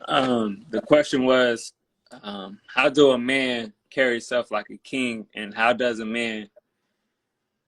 The question was, how do a man carry himself like a king, and how does a man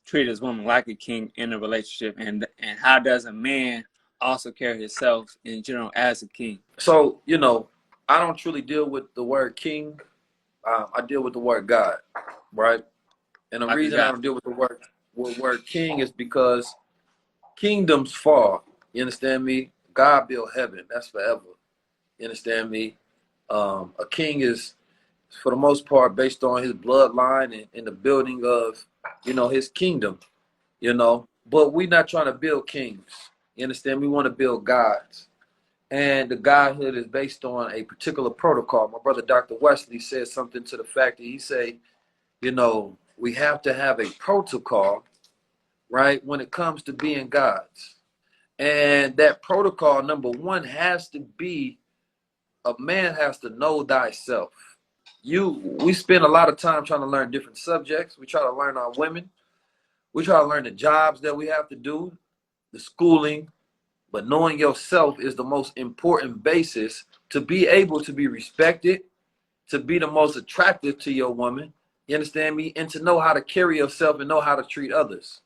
treat his woman like a king in a relationship, and how does a man also carry himself in general as a king? So, I don't truly deal with the word king. I deal with the word God, right? And the Like a reason I guy. don't deal with the word king is because kingdoms fall. You understand me? God built heaven. That's forever. You understand me? A king is, for the most part, based on his bloodline and the building of, his kingdom, But we're not trying to build kings. You understand? We want to build gods. And the godhood is based on a particular protocol. My brother Dr. Wesley said something to the fact that he say, we have to have a protocol, right, when it comes to being gods. And that protocol, number one, has to be a man has to know thyself. We spend a lot of time trying to learn different subjects. We try to learn our women. We try to learn the jobs that we have to do, the schooling, but knowing yourself is the most important basis to be able to be respected, to be the most attractive to your woman. You understand me? And to know how to carry yourself and know how to treat others.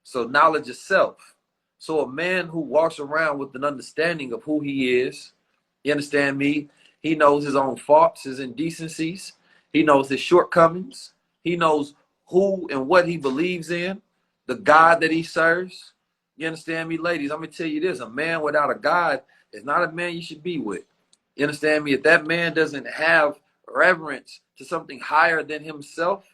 So knowledge of self. So a man who walks around with an understanding of who he is, you understand me? He knows his own faults, his indecencies. He knows his shortcomings. He knows who and what he believes in, the God that he serves. You understand me, ladies? I'm going to tell you this. A man without a God is not a man you should be with. You understand me? If that man doesn't have reverence to something higher than himself,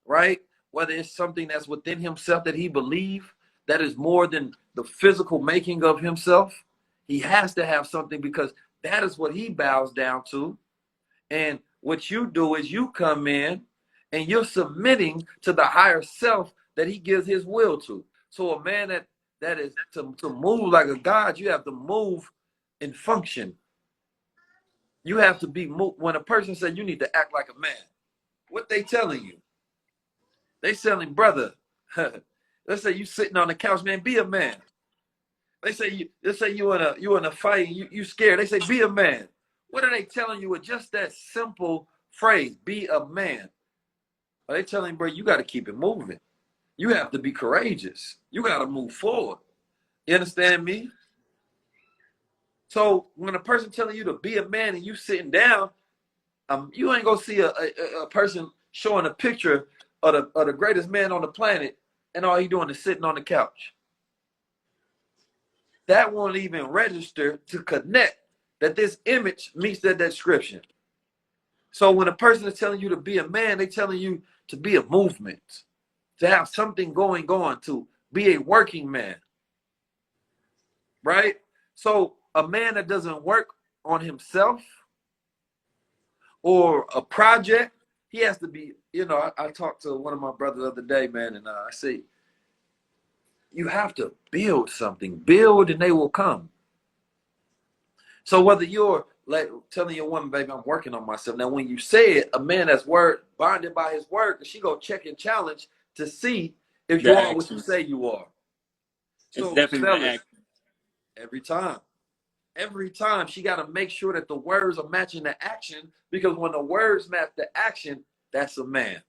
right? Whether it's something that's within himself that he believes that is more than the physical making of himself, he has to have something because that is what he bows down to. And what you do is you come in and you're submitting to the higher self that he gives his will to. So a man that is to move like a god, you have to move and function. You have to be moved. When a person says you need to act like a man, what they telling you? They telling brother. Let's say you sitting on the couch, man. Be a man. Let's say you in a fight, you scared. They say be a man. What are they telling you with just that simple phrase? Be a man. Are they telling you, bro? You got to keep it moving. You have to be courageous. You got to move forward. You understand me? So when a person telling you to be a man and you sitting down, you ain't gonna see a person showing a picture of the greatest man on the planet, and all he doing is sitting on the couch. That won't even register to connect that this image meets that description. So when a person is telling you to be a man, they're telling you to be a movement, to have something going on, to be a working man, right? So a man that doesn't work on himself or a project, he has to be, I talked to one of my brothers the other day, man, and I say, you have to build something. Build and they will come. So whether you're like telling your woman, baby, I'm working on myself. Now, when you say it, a man that's bonded by his word, she go check and challenge to see if The you are what you actions. say you are. It's So definitely the fellas, act. every time. Every time she got to make sure that the words are matching the action, because when the words match the action, that's a man.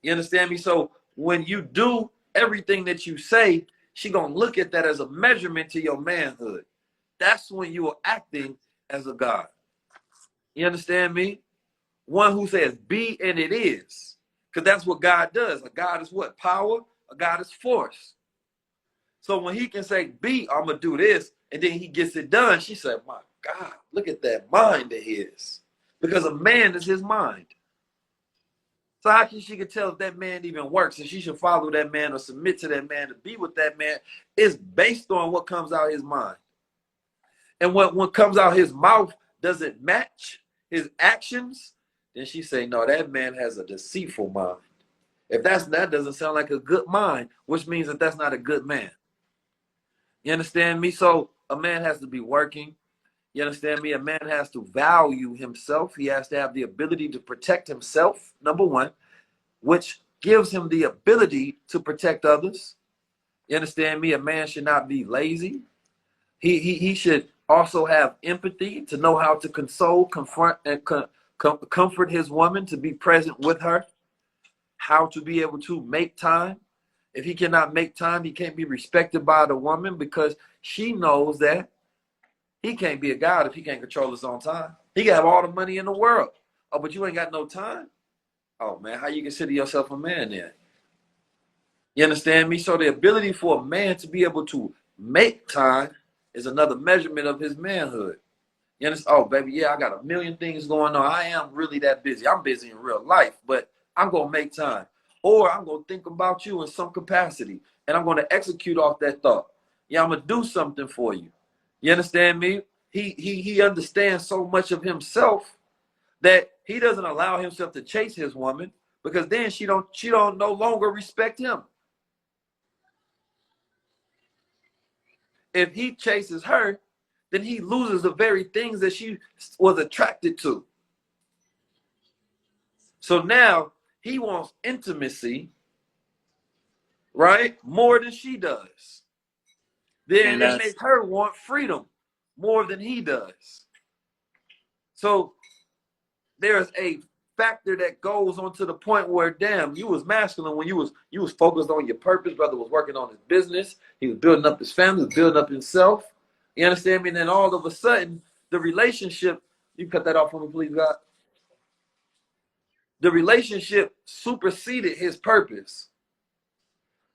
You understand me? So when you do everything that you say, she gonna look at that as a measurement to your manhood. That's when you are acting as a God. You understand me? One who says be and it is. Because that's what God does. A God is what? Power. A God is force. So when he can say be, I'm gonna do this, and then he gets it done, she said, my God, look at that mind of his. Because a man is his mind. So how can she could tell if that man even works and she should follow that man or submit to that man to be with that man? It's based on what comes out of his mind. And what comes out of his mouth doesn't match his actions, then she say, no, that man has a deceitful mind. If that doesn't sound like a good mind, which means that that's not a good man. You understand me? So a man has to be working. You understand me? A man has to value himself. He has to have the ability to protect himself, number one, which gives him the ability to protect others. You understand me? A man should not be lazy. He should also have empathy, to know how to console, confront, and comfort his woman, to be present with her, how to be able to make time. If he cannot make time, he can't be respected by the woman, because she knows that he can't be a god if he can't control his own time. He can have all the money in the world. Oh, but you ain't got no time? Oh, man, how you consider yourself a man then? You understand me? So the ability for a man to be able to make time is another measurement of his manhood. You understand? Oh, baby, yeah, I got a million things going on. I am really that busy. I'm busy in real life, but I'm going to make time. Or I'm going to think about you in some capacity, and I'm going to execute off that thought. Yeah, I'm going to do something for you. You understand me? He understands so much of himself that he doesn't allow himself to chase his woman, because then she don't no longer respect him. If he chases her, then he loses the very things that she was attracted to. So now he wants intimacy, right? More than she does. Then And it that's makes her want freedom more than he does. So there's a factor that goes on to the point where, damn, you was masculine when you was focused on your purpose. Brother was working on his business. He was building up his family, was building up himself. You understand me? And then all of a sudden, the relationship, you cut that off for me, please, God. The relationship superseded his purpose.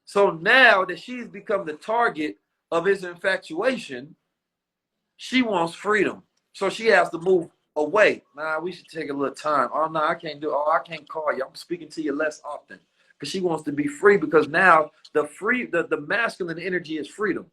So now that she's become the target of his infatuation, she wants freedom. So she has to move away. Nah, we should take a little time. Oh, no, I can't do it. Oh, I can't call you. I'm speaking to you less often. Because she wants to be free, because now the masculine energy is freedom.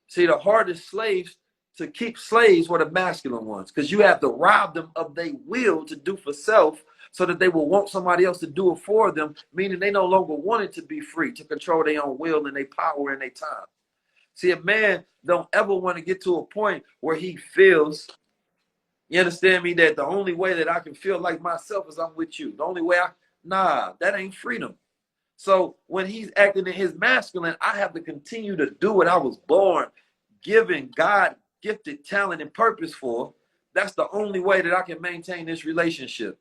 See, the hardest slaves to keep slaves were the masculine ones, because you have to rob them of their will to do for self, so that they will want somebody else to do it for them, meaning they no longer wanted to be free, to control their own will and their power and their time. See, a man don't ever want to get to a point where he feels, you understand me, that the only way that I can feel like myself is I'm with you. The only way nah, that ain't freedom. So when he's acting in his masculine, I have to continue to do what I was born, given God gifted talent and purpose for. That's the only way that I can maintain this relationship.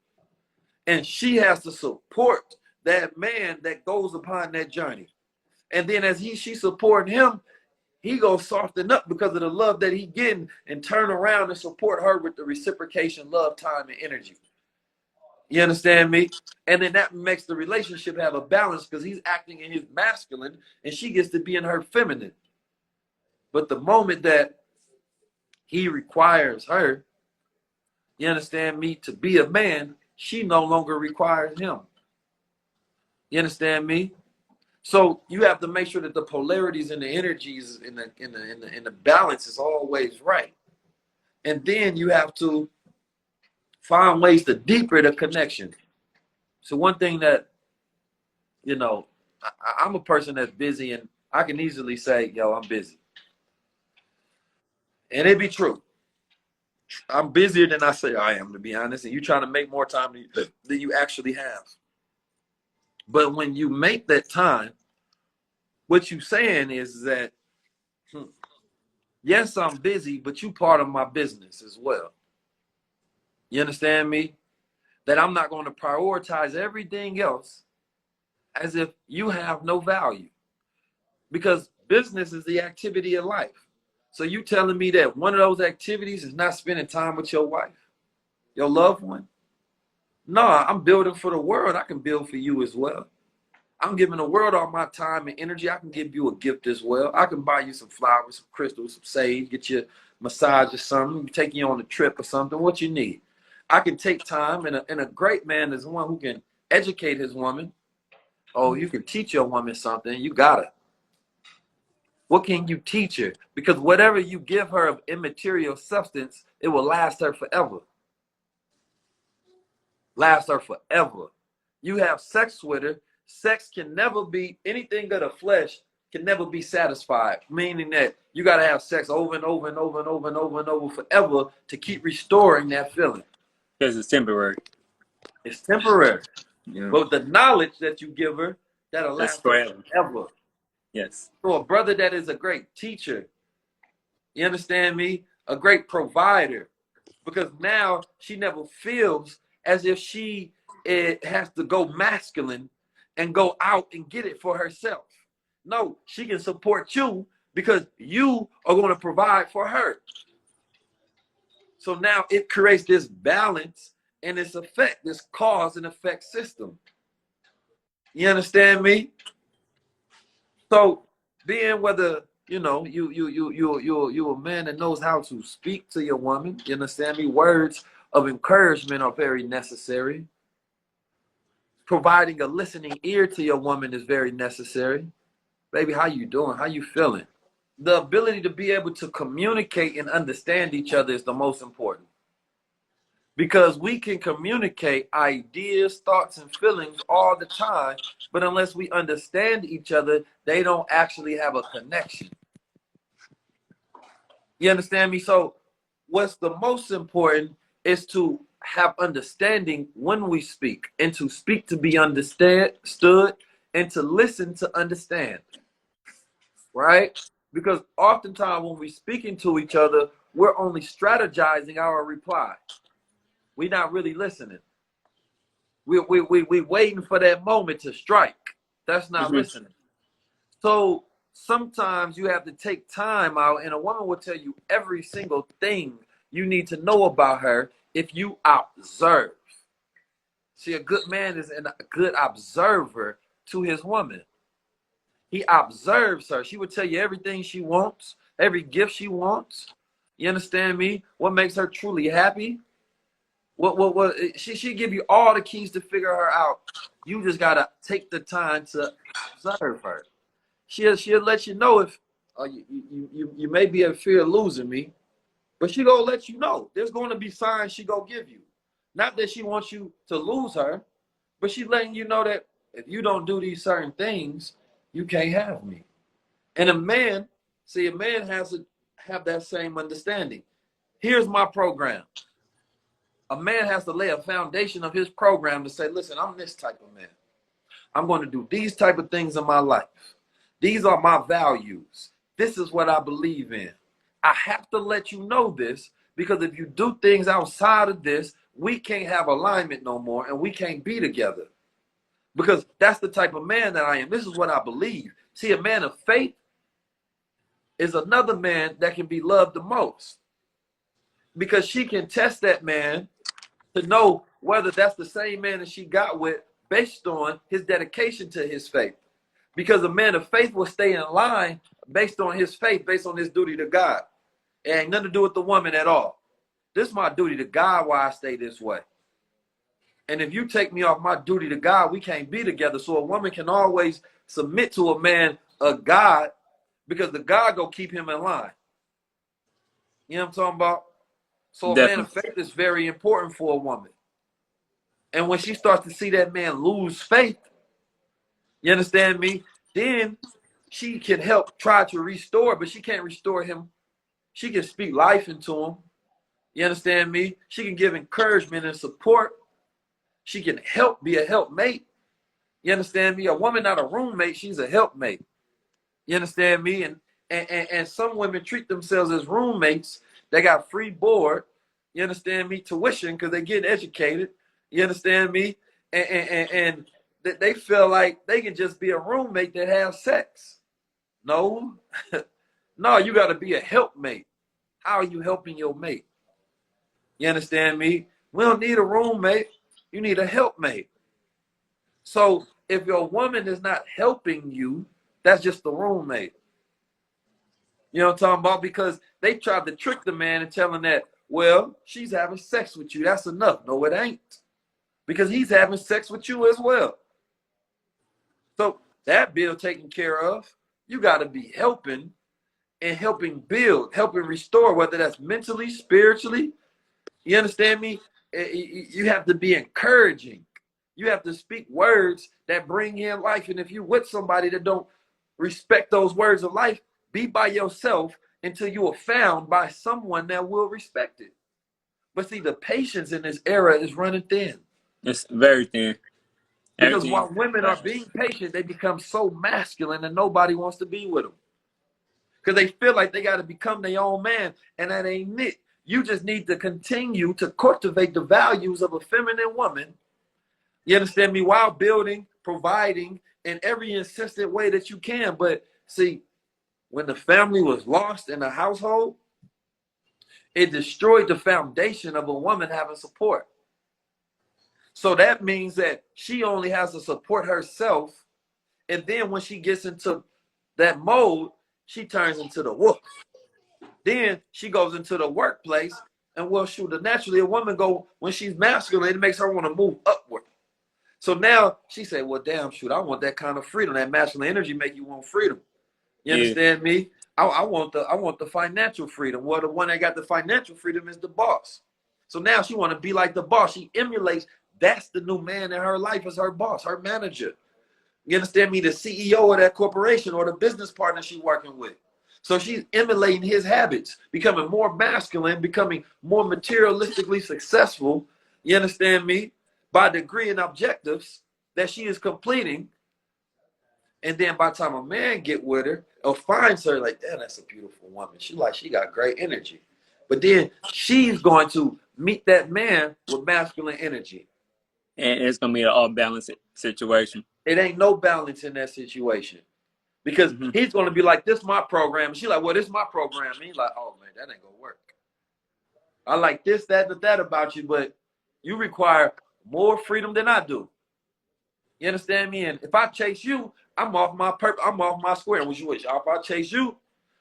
And she has to support that man that goes upon that journey. And then as she supporting him, he goes soften up because of the love that he getting, and turn around and support her with the reciprocation, love, time, and energy. You understand me? And then that makes the relationship have a balance, because he's acting in his masculine and she gets to be in her feminine. But the moment that he requires her, you understand me, to be a man, she no longer requires him. You understand me? So you have to make sure that the polarities and the energies in the balance is always right. And then you have to find ways to deeper the connection. So one thing that, you know, I'm a person that's busy, and I can easily say, yo, I'm busy. And it be true. I'm busier than I say I am, to be honest. And you're trying to make more time than you actually have. But when you make that time, what you're saying is that, yes, I'm busy, but you part of my business as well. You understand me? That I'm not going to prioritize everything else as if you have no value. Because business is the activity of life. So you telling me that one of those activities is not spending time with your wife, your loved one? No, I'm building for the world. I can build for you as well. I'm giving the world all my time and energy. I can give you a gift as well. I can buy you some flowers, some crystals, some sage, get you a massage or something, take you on a trip or something, what you need. I can take time, and a great man is one who can educate his woman. Oh, you can teach your woman something. You got it. What can you teach her? Because whatever you give her of immaterial substance, it will last her forever. Last her forever. You have sex with her. Sex can never be anything of the flesh, can never be satisfied. Meaning that you got to have sex over and over and over and over and over and over forever to keep restoring that feeling. because it's temporary. It's temporary. Yeah. But the knowledge that you give her, that'll That's last her forever. forever. Yes. So a brother that is a great teacher, You understand me? A great provider. Because now she never feels as if she has to go masculine and go out and get it for herself. No, she can support you because you are going to provide for her. So now it creates this balance and this effect, this cause and effect system. You understand me? So being whether you a man that knows how to speak to your woman, you understand me? Words of encouragement are very necessary. Providing a listening ear to your woman is very necessary. Baby, how you doing? How you feeling? The ability to be able to communicate and understand each other is the most important. Because we can communicate ideas, thoughts, and feelings all the time, but unless we understand each other, they don't actually have a connection. You understand me? So what's the most important is to have understanding when we speak, and to speak to be understood, and to listen to understand, right? Because oftentimes when we're speaking to each other, we're only strategizing our reply. We're not really listening. We waiting for that moment to strike. That's not listening. So sometimes you have to take time out, and a woman will tell you every single thing you need to know about her if you observe. See, a good man is a good observer to his woman. He observes her. She would tell you everything she wants, every gift she wants. You understand me? What makes her truly happy? What she give you all the keys to figure her out. You just gotta take the time to observe her. She'll let you know if you may be in fear of losing me, but she gonna let you know. There's gonna be signs she gonna give you. Not that she wants you to lose her, but she's letting you know that if you don't do these certain things, you can't have me. And a man has to have that same understanding. Here's my program. A man has to lay a foundation of his program to say, listen, I'm this type of man. I'm going to do these type of things in my life. These are my values. This is what I believe in. I have to let you know this, because if you do things outside of this, we can't have alignment no more, and we can't be together. Because that's the type of man that I am. This is what I believe. See, a man of faith is another man that can be loved the most, because she can test that man to know whether that's the same man that she got with based on his dedication to his faith. Because a man of faith will stay in line based on his faith, based on his duty to God. It ain't nothing to do with the woman at all. This is my duty to God, why I stay this way. And if you take me off my duty to God, we can't be together. So a woman can always submit to a man of God, because the God go keep him in line. You know what I'm talking about? So a man of faith is very important for a woman. And when she starts to see that man lose faith, you understand me? Then she can help try to restore, but she can't restore him. She can speak life into him. You understand me? She can give encouragement and support. She can help, be a helpmate. You understand me? A woman, not a roommate, she's a helpmate. You understand me? And some women treat themselves as roommates. They got free board. You understand me? Tuition, because they get educated. You understand me? And they feel like they can just be a roommate that has sex. No. No, you got to be a helpmate. How are you helping your mate? You understand me? We don't need a roommate. You need a helpmate. So if your woman is not helping you, that's just a roommate. You know what I'm talking about? Because they tried to trick the man and tell him that, well, she's having sex with you. That's enough. No, it ain't. Because he's having sex with you as well. So that bill taken care of, you got to be helping and helping build, helping restore, whether that's mentally, spiritually. You understand me? You have to be encouraging. You have to speak words that bring in life. And if you're with somebody that don't respect those words of life, be by yourself until you are found by someone that will respect it. But see, the patience in this era is running thin. It's very thin. Because while Everything. women are being patient, they become so masculine and nobody wants to be with them. because they feel like they got to become their own man, and that ain't it. You just need to continue to cultivate the values of a feminine woman. You understand me? While building, providing in every insistent way that you can. But see, when the family was lost in the household, it destroyed the foundation of a woman having support. So that means that she only has to support herself. And then when she gets into that mode, she turns into the wolf. Then she goes into the workplace, and well, shoot, naturally a woman go, when she's masculine, it makes her want to move upward. So now she say, well, damn, shoot, I want that kind of freedom. That masculine energy make you want freedom. You understand me? I want the financial freedom. Well, the one that got the financial freedom is the boss. So now she want to be like the boss. She emulates. That's the new man in her life, is her boss, her manager. You understand me? The CEO of that corporation or the business partner she's working with. So she's emulating his habits, becoming more masculine, becoming more materialistically successful. You understand me? By degree and objectives that she is completing. And then by the time a man get with her or finds her, like, damn, that's a beautiful woman. She got great energy. But then she's going to meet that man with masculine energy. And it's gonna be an all balanced situation. It ain't no balance in that situation. Because he's gonna be like, this my program. And she's like, well, this is my program. And he's like, oh man, that ain't gonna work. I like this, that, and that about you, but you require more freedom than I do. You understand me? And if I chase you, I'm off my square. Which if I chase you,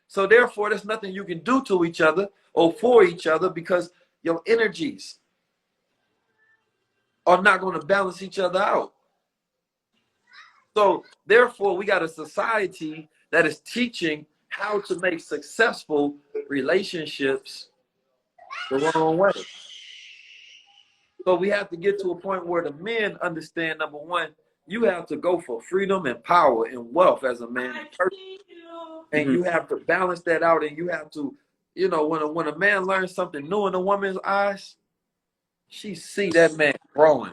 so therefore there's nothing you can do to each other or for each other, because your energies are not going to balance each other out. So therefore we got a society that is teaching how to make successful relationships the wrong way. So we have to get to a point where the men understand, number one, you have to go for freedom and power and wealth as a man and person. And you have to balance that out, and you have to, you know, when a man learns something new in a woman's eyes, she see that man growing.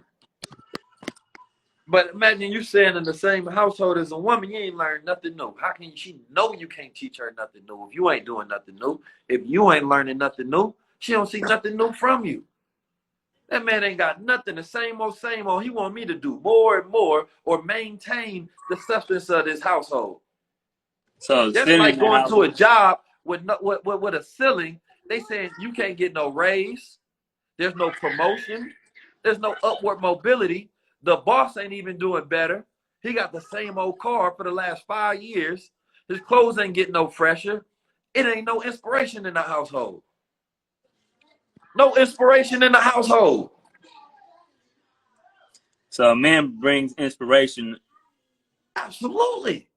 But imagine you staying in the same household as a woman, you ain't learned nothing new. How can she know you can't teach her nothing new if you ain't doing nothing new? If you ain't learning nothing new, she don't see nothing new from you. That man ain't got nothing. The same old, same old. He want me to do more and more or maintain the substance of this household. So that's like going to a job with a ceiling. They saying you can't get no raise. There's no promotion. There's no upward mobility. The boss ain't even doing better. He got the same old car for the last 5 years. His clothes ain't getting no fresher. It ain't no inspiration in the household. No inspiration in the household. So a man brings inspiration. Absolutely.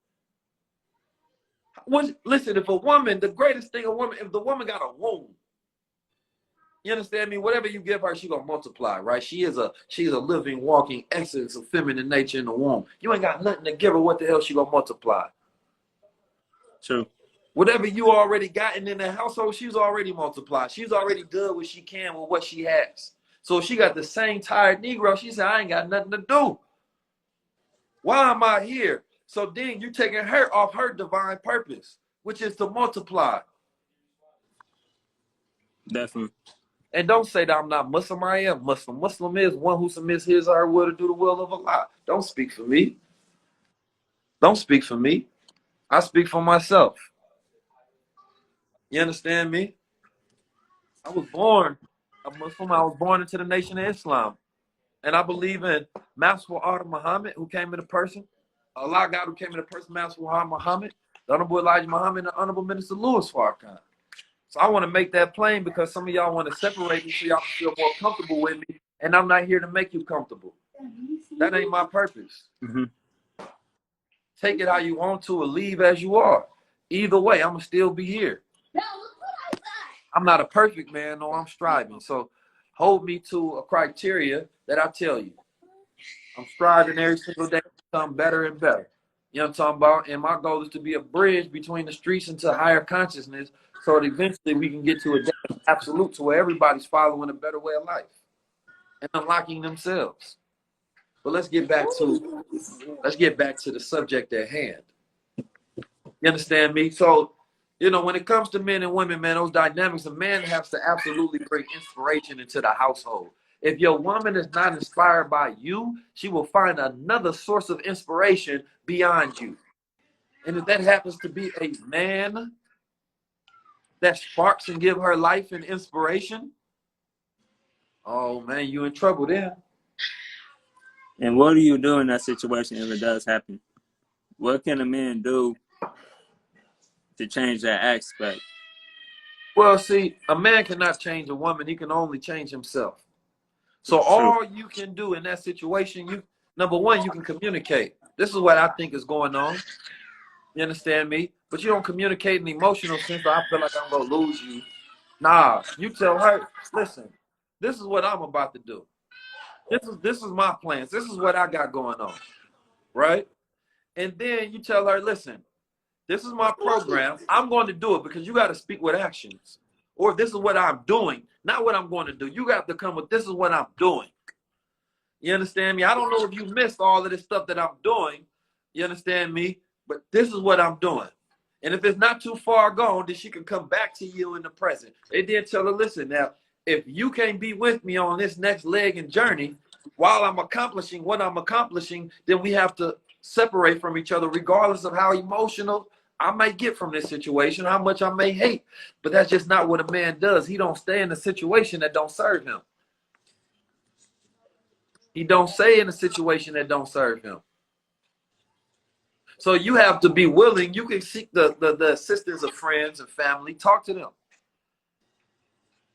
Listen, if a woman, the greatest thing if the woman got a womb, you understand me? Whatever you give her, she gonna multiply, right? She's a living, walking essence of feminine nature in the womb. You ain't got nothing to give her. What the hell she gonna multiply? True. Whatever you already gotten in the household, she's already multiplied. She's already done what she can with what she has. So if she got the same tired Negro, she said, I ain't got nothing to do. Why am I here? So then you taking her off her divine purpose, which is to multiply. Definitely. And don't say that I'm not Muslim. I am Muslim. Muslim is one who submits his or her will to do the will of Allah. Don't speak for me. Don't speak for me. I speak for myself. You understand me? I was born a Muslim. I was born into the nation of Islam. And I believe in Master Ard Muhammad, who came in a person. Allah God, who came in a person, Master Ard Muhammad, the Honorable Elijah Muhammad, and the Honorable Minister Louis Farrakhan. So I want to make that plain, because some of y'all want to separate me so y'all can feel more comfortable with me. And I'm not here to make you comfortable. That ain't my purpose. Take it how you want to or leave as you are. Either way, I'm going to still be here. I'm not a perfect man, no, I'm striving. So hold me to a criteria that I tell you. I'm striving every single day to become better and better. You know what I'm talking about? And my goal is to be a bridge between the streets into higher consciousness, so that eventually we can get to a day of absolute to where everybody's following a better way of life and unlocking themselves. But let's get back to the subject at hand. You understand me? So, You know, when it comes to men and women, man, those dynamics, a man has to absolutely bring inspiration into the household. If your woman is not inspired by you, she will find another source of inspiration beyond you. And if that happens to be a man that sparks and give her life and inspiration, oh man, you in trouble then. And what do you do in that situation if it does happen? What can a man do to change that aspect? Well, see, a man cannot change a woman. He can only change himself. So It's true. all you can do in that situation, number one, you can communicate. This is what I think is going on. You understand me? But you don't communicate in emotional sense. I feel like I'm gonna lose you. Nah, you tell her, listen, this is what I'm about to do. This is my plans. This is what I got going on, right? And then you tell her, listen, this is my program. I'm going to do it because you got to speak with actions. Or this is what I'm doing, not what I'm going to do. You got to come with this is what I'm doing. You understand me? I don't know if you missed all of this stuff that I'm doing. You understand me? But this is what I'm doing. And if it's not too far gone, then she can come back to you in the present. And then tell her, listen, now, if you can't be with me on this next leg and journey while I'm accomplishing what I'm accomplishing, then we have to separate from each other, regardless of how emotional I may get from this situation, how much I may hate. But that's just not what a man does. He don't stay in a situation that don't serve him. He don't stay in a situation that don't serve him. So you have to be willing. You can seek the assistance of friends and family. Talk to them.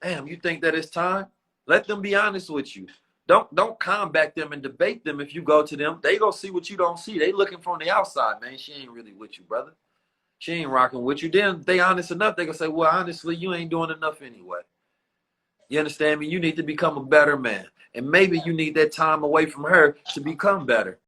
Damn, you think that it's time? Let them be honest with you. Don't combat them and debate them. If you go to them, they go see what you don't see. They looking from the outside, man. She ain't really with you, brother. She ain't rocking with you. Then they honest enough, they gonna say, well, honestly, you ain't doing enough anyway. You understand me? You need to become a better man. And maybe you need that time away from her to become better.